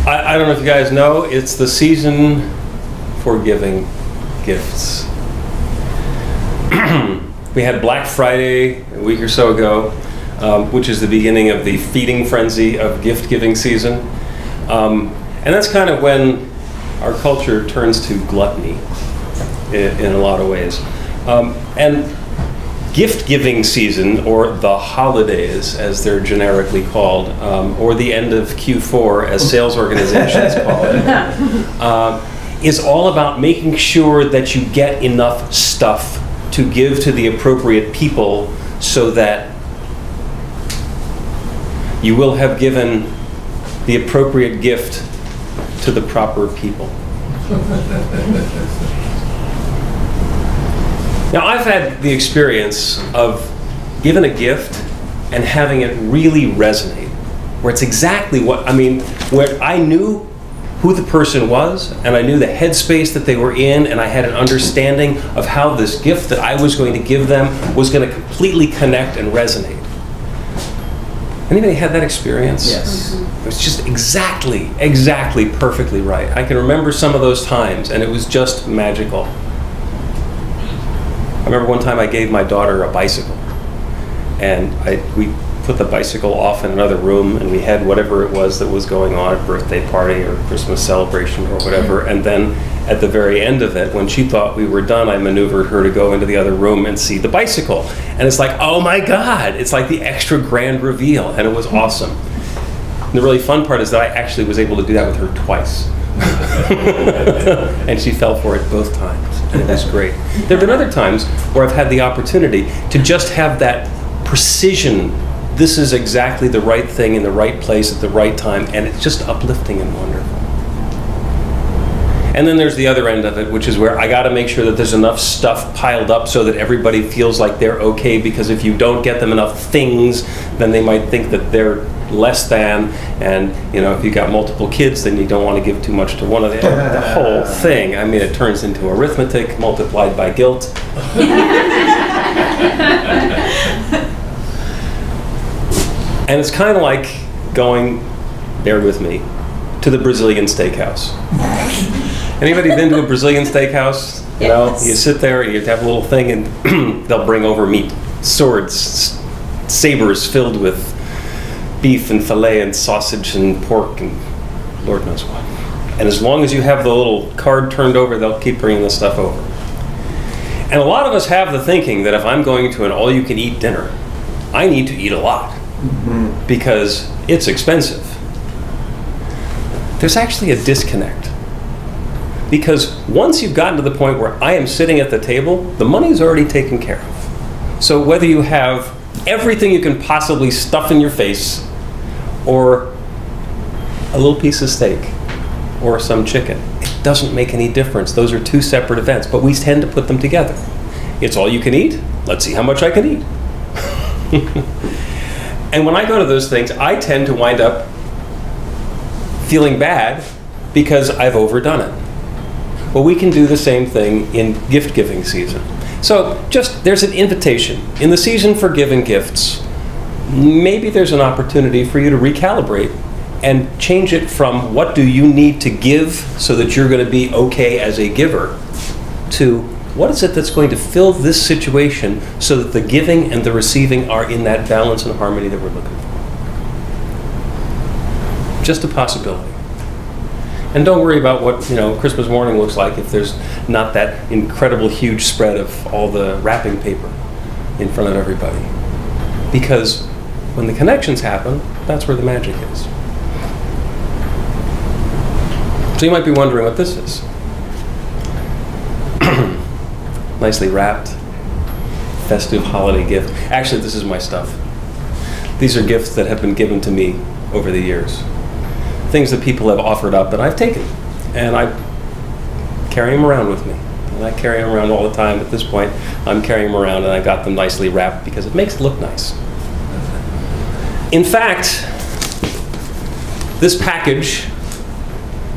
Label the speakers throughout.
Speaker 1: I don't know if you guys know, it's the season for giving gifts. We had Black Friday a week or so ago, which is the beginning of the feeding frenzy of gift-giving season. And that's kind of when our culture turns to gluttony in a lot of ways. And gift-giving season, or the holidays, as they're generically called, or the end of Q4, as sales organizations call it, is all about making sure that you get enough stuff to give to the appropriate people so that you will have given the appropriate gift to the proper people. Now, I've had the experience of giving a gift and having it really resonate, where it's exactly where I knew who the person was, and I knew the headspace that they were in, and I had an understanding of how this gift that I was going to give them was going to completely connect and resonate. Anybody had that experience?
Speaker 2: Yes.
Speaker 1: It was just exactly, perfectly right. I can remember some of those times, and it was just magical. I remember one time I gave my daughter a bicycle, and we put the bicycle off in another room, and we had whatever it was that was going on, a birthday party or Christmas celebration or whatever, and then at the very end of it, when she thought we were done, I maneuvered her to go into the other room and see the bicycle. And it's like, oh my God, it's like the extra grand reveal, and it was awesome. And the really fun part is that I actually was able to do that with her twice. And she fell for it both times, and it was great. There have been other times where I've had the opportunity to just have that precision. This is exactly the right thing in the right place at the right time, and it's just uplifting and wonderful. And then there's the other end of it, which is where I got to make sure that there's enough stuff piled up so that everybody feels like they're okay, because if you don't get them enough things, then they might think that they're less than, and if you got multiple kids, then you don't want to give too much to one of them. The whole thing, I mean, it turns into arithmetic multiplied by guilt. And it's kind of like going, bear with me, to the Brazilian steakhouse. Anybody been to a Brazilian steakhouse?
Speaker 3: Yes.
Speaker 1: You sit there, you have a little thing, and they'll bring over meat, swords, sabers filled with beef and filet and sausage and pork and Lord knows what. And as long as you have the little card turned over, they'll keep bringing this stuff over. And a lot of us have the thinking that if I'm going to an all-you-can-eat dinner, I need to eat a lot. Mm-hmm. Because it's expensive. There's actually a disconnect. Because once you've gotten to the point where I am sitting at the table, the money's already taken care of. So whether you have everything you can possibly stuff in your face, or a little piece of steak, or some chicken, it doesn't make any difference. Those are two separate events, but we tend to put them together. It's all you can eat. Let's see how much I can eat. And when I go to those things, I tend to wind up feeling bad because I've overdone it. Well, we can do the same thing in gift-giving season. So there's an invitation. In the season for giving gifts, maybe there's an opportunity for you to recalibrate and change it from what do you need to give so that you're going to be okay as a giver, to what is it that's going to fill this situation so that the giving and the receiving are in that balance and harmony that we're looking for. Just a possibility. And don't worry about what Christmas morning looks like if there's not that incredible huge spread of all the wrapping paper in front of everybody. Because when the connections happen, that's where the magic is. So you might be wondering what this is. Nicely wrapped, festive holiday gift. Actually, this is my stuff. These are gifts that have been given to me over the years. Things that people have offered up that I've taken. And I carry them around with me. And I carry them around all the time. At this point, I'm carrying them around, and I got them nicely wrapped because it makes it look nice. In fact, this package,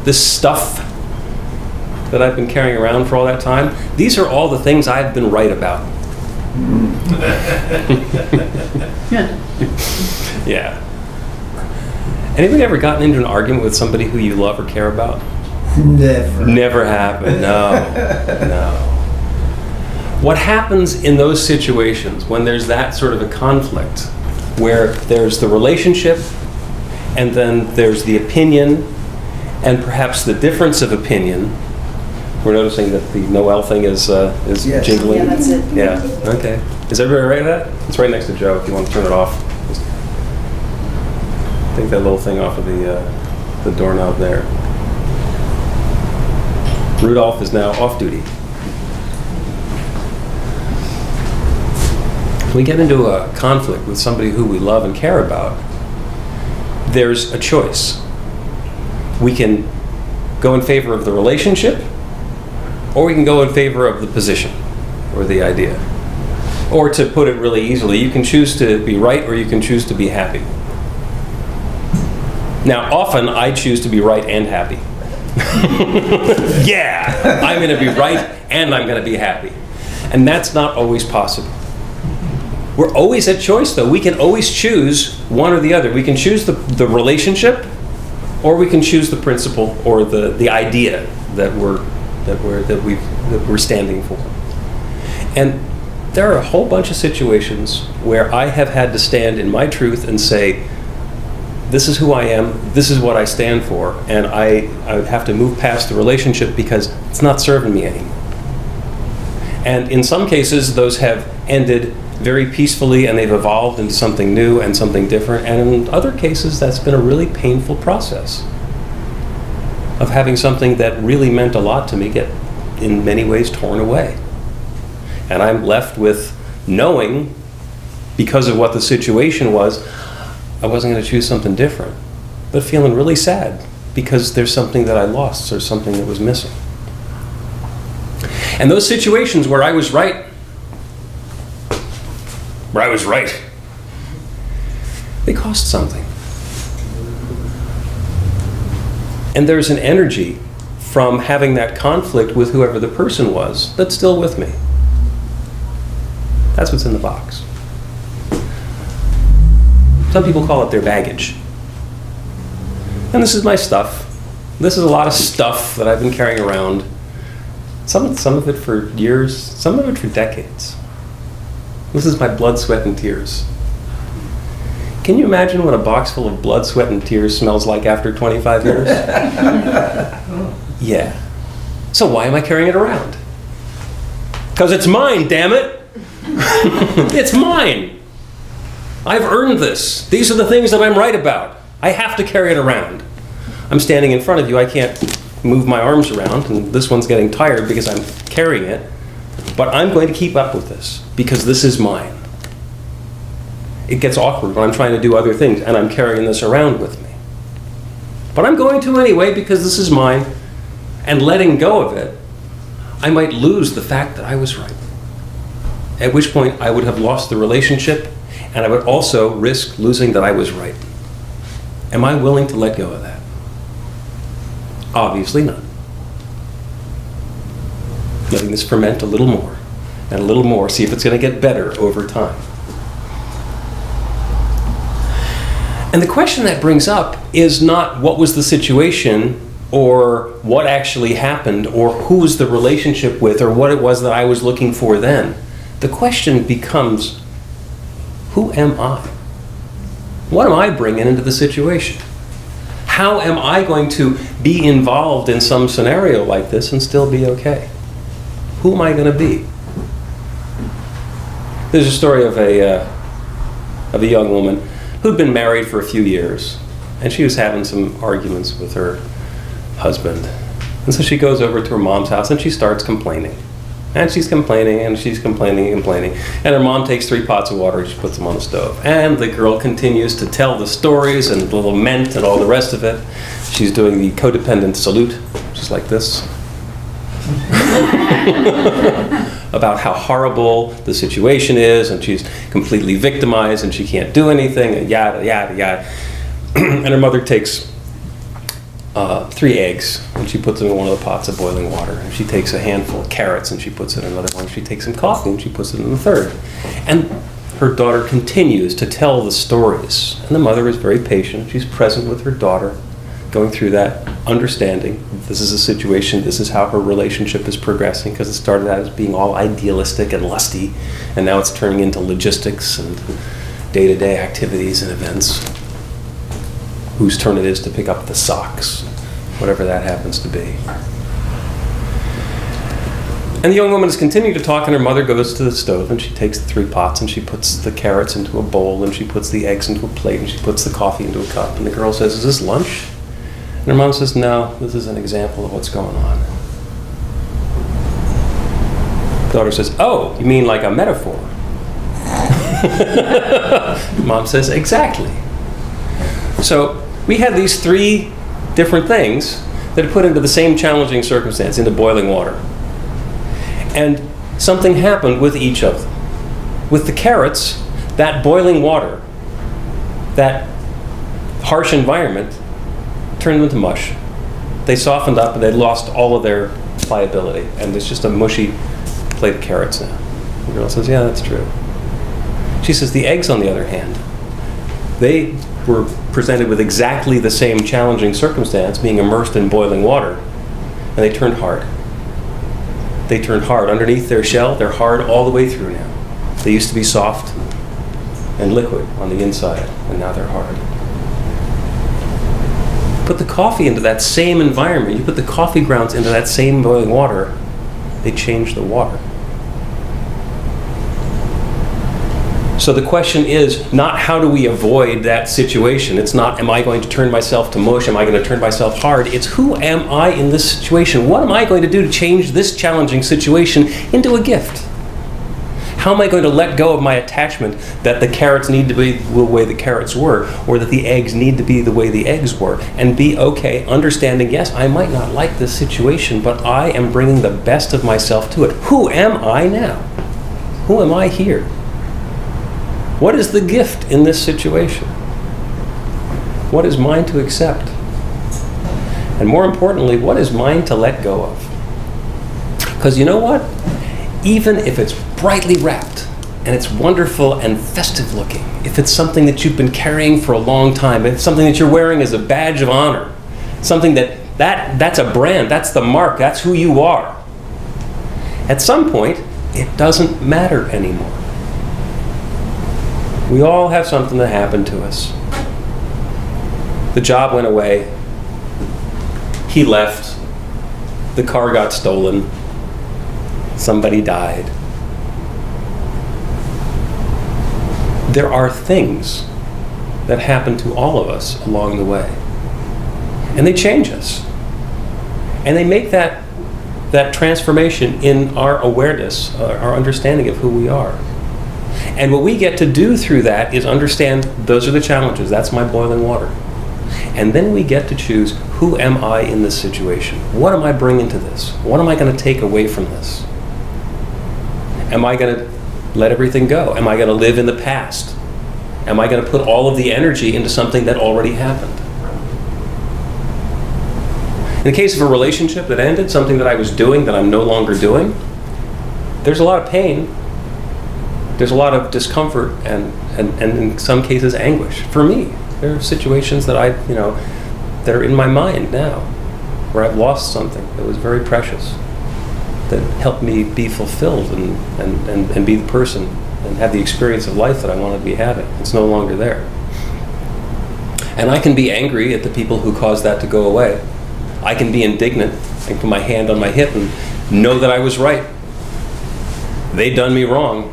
Speaker 1: this stuff that I've been carrying around for all that time, these are all the things I've been right about. Yeah. Anybody ever gotten into an argument with somebody who you love or care about?
Speaker 2: Never.
Speaker 1: Never happened. No. No. What happens in those situations when there's that sort of a conflict, where there's the relationship and then there's the opinion and perhaps the difference of opinion? We're noticing that the Noel thing is
Speaker 2: Yes.
Speaker 1: jingling.
Speaker 3: Yeah, that's it.
Speaker 1: Yeah. Okay. Is everybody right with that? It's right next to Joe. If you want to turn it off, just take that little thing off of the doorknob there. Rudolph is now off duty. When we get into a conflict with somebody who we love and care about, there's a choice. We can go in favor of the relationship, or we can go in favor of the position or the idea. Or to put it really easily, you can choose to be right or you can choose to be happy. Now, often I choose to be right and happy. Yeah, I'm going to be right and I'm going to be happy. And that's not always possible. We're always at choice, though. We can always choose one or the other. We can choose the relationship, or we can choose the principle or the idea that we're standing for. And there are a whole bunch of situations where I have had to stand in my truth and say, this is who I am, this is what I stand for, and I would have to move past the relationship because it's not serving me anymore. And in some cases, those have ended very peacefully and they've evolved into something new and something different. And in other cases, that's been a really painful process of having something that really meant a lot to me get, in many ways, torn away. And I'm left with knowing, because of what the situation was, I wasn't going to choose something different, but feeling really sad because there's something that I lost or something that was missing. And those situations where I was right, they cost something. And there's an energy from having that conflict with whoever the person was that's still with me. That's what's in the box. Some people call it their baggage. And this is my stuff. This is a lot of stuff that I've been carrying around. Some of it for years, some of it for decades. This is my blood, sweat, and tears. Can you imagine what a box full of blood, sweat, and tears smells like after 25 years? Yeah. So why am I carrying it around? Because it's mine, damn it! It's mine! I've earned this. These are the things that I'm right about. I have to carry it around. I'm standing in front of you. I can't move my arms around, and this one's getting tired because I'm carrying it. But I'm going to keep up with this because this is mine. It gets awkward when I'm trying to do other things and I'm carrying this around with me. But I'm going to anyway because this is mine. And letting go of it, I might lose the fact that I was right. At which point I would have lost the relationship, and I would also risk losing that I was right. Am I willing to let go of that? Obviously not. Letting this ferment a little more, and a little more, see if it's going to get better over time. And the question that brings up is not what was the situation, or what actually happened, or who was the relationship with, or what it was that I was looking for then. The question becomes, who am I? What am I bringing into the situation? How am I going to be involved in some scenario like this and still be okay? Who am I going to be? There's a story of a young woman who'd been married for a few years, and she was having some arguments with her husband. And so she goes over to her mom's house and she starts complaining. And she's complaining, and she's complaining and complaining. And her mom takes 3 pots of water and she puts them on the stove. And the girl continues to tell the stories and the lament and all the rest of it. She's doing the codependent salute, just like this. About how horrible the situation is, and she's completely victimized and she can't do anything, and yada, yada, yada. And her mother takes 3 eggs, and she puts them in one of the pots of boiling water. And she takes a handful of carrots, and she puts it in another one. She takes some coffee, and she puts it in the third. And her daughter continues to tell the stories. And the mother is very patient. She's present with her daughter, going through that, understanding this is a situation, this is how her relationship is progressing, because it started out as being all idealistic and lusty, and now it's turning into logistics and day-to-day activities and events. Whose turn it is to pick up the socks, whatever that happens to be. And the young woman is continuing to talk, and her mother goes to the stove, and she takes the 3 pots, and she puts the carrots into a bowl, and she puts the eggs into a plate, and she puts the coffee into a cup. And the girl says, "Is this lunch?" And her mom says, "No, this is an example of what's going on." The daughter says, "Oh, you mean like a metaphor?" Mom says, "Exactly." So we had these 3 different things that are put into the same challenging circumstance, into boiling water. And something happened with each of them. With the carrots, that boiling water, that harsh environment, turned them into mush. They softened up and they lost all of their pliability. And it's just a mushy plate of carrots now. The girl says, "Yeah, that's true." She says, the eggs, on the other hand, they were presented with exactly the same challenging circumstance, being immersed in boiling water, and they turned hard. They turned hard. Underneath their shell, they're hard all the way through now. They used to be soft and liquid on the inside, and now they're hard. Put the coffee into that same environment, you put the coffee grounds into that same boiling water, they change the water. So the question is not how do we avoid that situation. It's not, am I going to turn myself to mush? Am I going to turn myself hard? It's, who am I in this situation? What am I going to do to change this challenging situation into a gift? How am I going to let go of my attachment that the carrots need to be the way the carrots were, or that the eggs need to be the way the eggs were, and be okay, understanding, yes, I might not like this situation, but I am bringing the best of myself to it. Who am I now? Who am I here? What is the gift in this situation? What is mine to accept? And more importantly, what is mine to let go of? Because you know what? Even if it's brightly wrapped, and it's wonderful and festive looking, if it's something that you've been carrying for a long time, if it's something that you're wearing as a badge of honor, something that's a brand, that's the mark, that's who you are. At some point, it doesn't matter anymore. We all have something that happened to us. The job went away. He left. The car got stolen. Somebody died. There are things that happen to all of us along the way. And they change us. And they make that transformation in our awareness, our understanding of who we are. And what we get to do through that is understand those are the challenges. That's my boiling water. And then we get to choose, who am I in this situation? What am I bringing to this? What am I going to take away from this? Am I going to let everything go? Am I going to live in the past? Am I going to put all of the energy into something that already happened? In the case of a relationship that ended, something that I was doing that I'm no longer doing, there's a lot of pain. There's a lot of discomfort and in some cases anguish. For me, there are situations that that are in my mind now where I've lost something that was very precious, that helped me be fulfilled and be the person and have the experience of life that I wanted to be having. It's no longer there. And I can be angry at the people who caused that to go away. I can be indignant. I can put my hand on my hip and know that I was right. They done me wrong.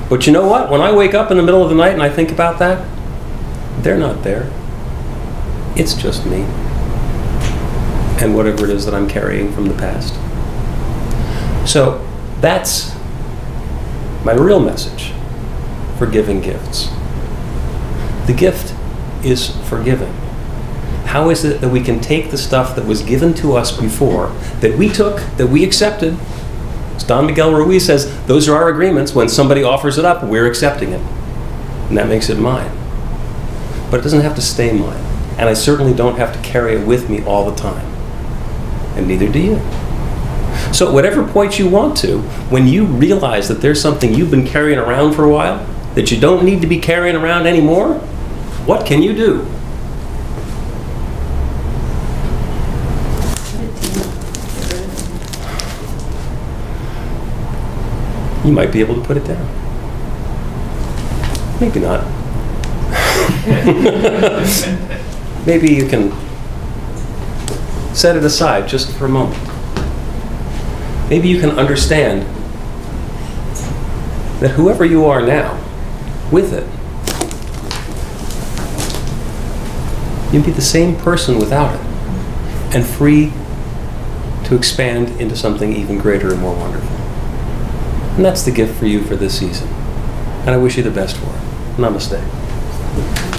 Speaker 1: But you know what? When I wake up in the middle of the night and I think about that, they're not there. It's just me. And whatever it is that I'm carrying from the past. So that's my real message for giving gifts. The gift is forgiving. How is it that we can take the stuff that was given to us before, that we took, that we accepted? As Don Miguel Ruiz says, those are our agreements. When somebody offers it up, we're accepting it. And that makes it mine. But it doesn't have to stay mine. And I certainly don't have to carry it with me all the time. And neither do you. So at whatever point you want to, when you realize that there's something you've been carrying around for a while that you don't need to be carrying around anymore, what can you do? You might be able to put it down. Maybe not. Maybe you can set it aside just for a moment. Maybe you can understand that whoever you are now, with it, you'd be the same person without it, and free to expand into something even greater and more wonderful. And that's the gift for you for this season. And I wish you the best for it. Namaste.